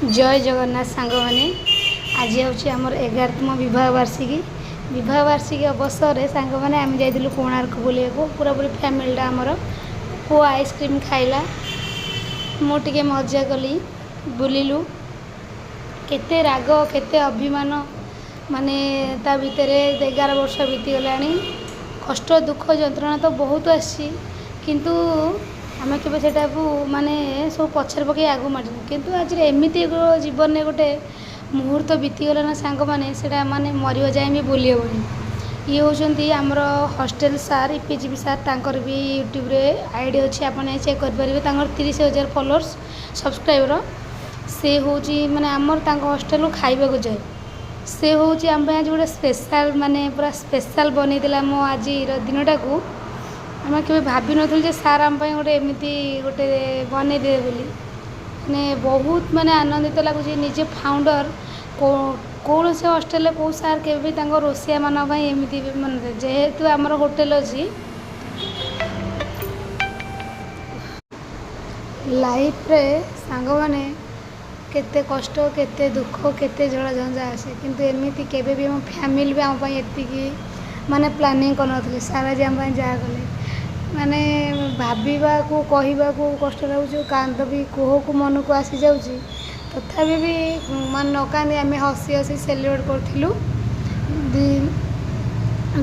जय जगन्नाथ सांग मैंने आज हूँ आमर 11तम विवाह वार्षिकी अवसर में सांग मैंने आम जाइलु कोणार्क बुलिया पूरा पूरी फैमिलीटा आमर पुआ आइसक्रीम खाइला मुझे मजा कली बुलिलु केते राग केते अभिमान माने ता भितर 11 वर्ष बीतीगला कष्ट दुख जंत्रणा तो बहुत आसी किंतु आम के माने सब पछर पकई आगू मार्चु किंतु आज एमती जीवन में गोटे मुहूर्त बीतीगला ना सांग मैंने से माने मरिया जाए भी भूली हेनी ये होती आमर हॉस्टेल सार ईपीजीबी सार तांकर भी यूट्यूब रे आईडी अच्छी आप चेक करेंगे 30,000 फॉलोअर्स सब्सक्राइबर से हूँ माने आमर हॉस्टेल खाइबा जाए से हूँ आम आज गोटे स्पेशल माने पूरा स्पेशल बनईला मो आज दिनटा को आम के भाभी नी सार आम गोटे एमती गोटे बनईदे बोली माने बहुत माने आनंदित लगुच निजे फाउंडर कौन से हॉस्टेल कौ सार के रोसिया मानक एमती मन जेहेतु आमर होटेल अच्छी लाइफ रे सांग माने केते कष्ट केते दुख केते झड़ झंझा आसे किंतु एमती केबे भी आम फैमिली भी आम एतिकी माने प्लानिंग करनथले सारा जे आम जा गले माने भाबा को कहवा को कष्ट लगुच कांद भी कोह को मन को आसी जाऊँगी तथापि भी मान न कांदी आम हसी हसी सेलिब्रेट करूँ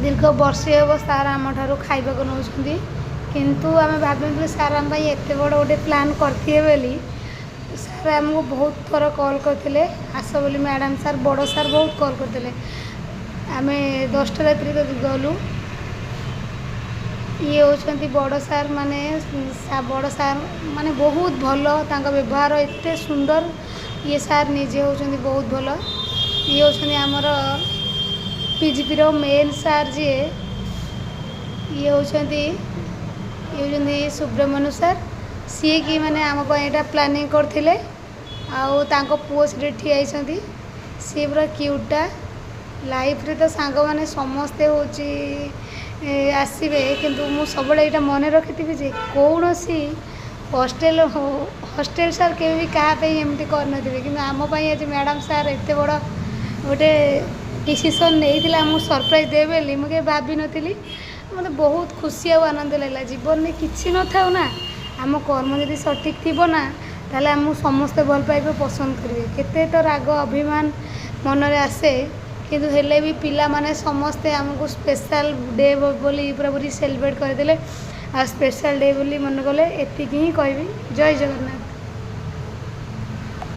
दीर्घ वर्षे हम सार आम ठार खाइबा नौ किंतु आम भाभी सार आम एत बड़ गोटे प्लान करते बोली सार आमको बहुत थर कॉल करते आस बोली मैडम सार बड़ सार बहुत कॉल करते आम 10टा रात्रि गलु ये होती बड़ सार माने बड़ सार माने बहुत भल व्यवहार एत सुंदर ये सार निजे होती बहुत भल ये होती आमर पीजीपी रो मेन सार जी ये होती सुब्रमण्य सार सी कि माने आम यहाँ प्लानिंग करते पुओ से ठिया सी पूरा क्यूटा लाइफ रे तो सांग माने समस्ते होची आसबे किंतु मु सब यहाँ मन रखी जे कौन सी हॉस्टेल सार के भी क्या एमती करनथिबे किंतु आम आज मैडम सार एत बड़ गोटे डिसीजन नहीं आमको सरप्राइज देवे बोली मुझे भाभी नी मतलब बहुत खुशी और आनंद लगला जीवन में किसी न था ना आम कर्म जब सठिक थी ना ताले आमको समस्ते भल पाइबे पसंद करेंगे केते तो राग अभिमान मन में आसे किंतु हेले भी पिला माने समस्ते आमको स्पेशल डे बोली पूरा पूरी सेलिब्रेट करदे आ स्पेशल डे बोली मन कले एतिक ही कहबी। जय जगन्नाथ।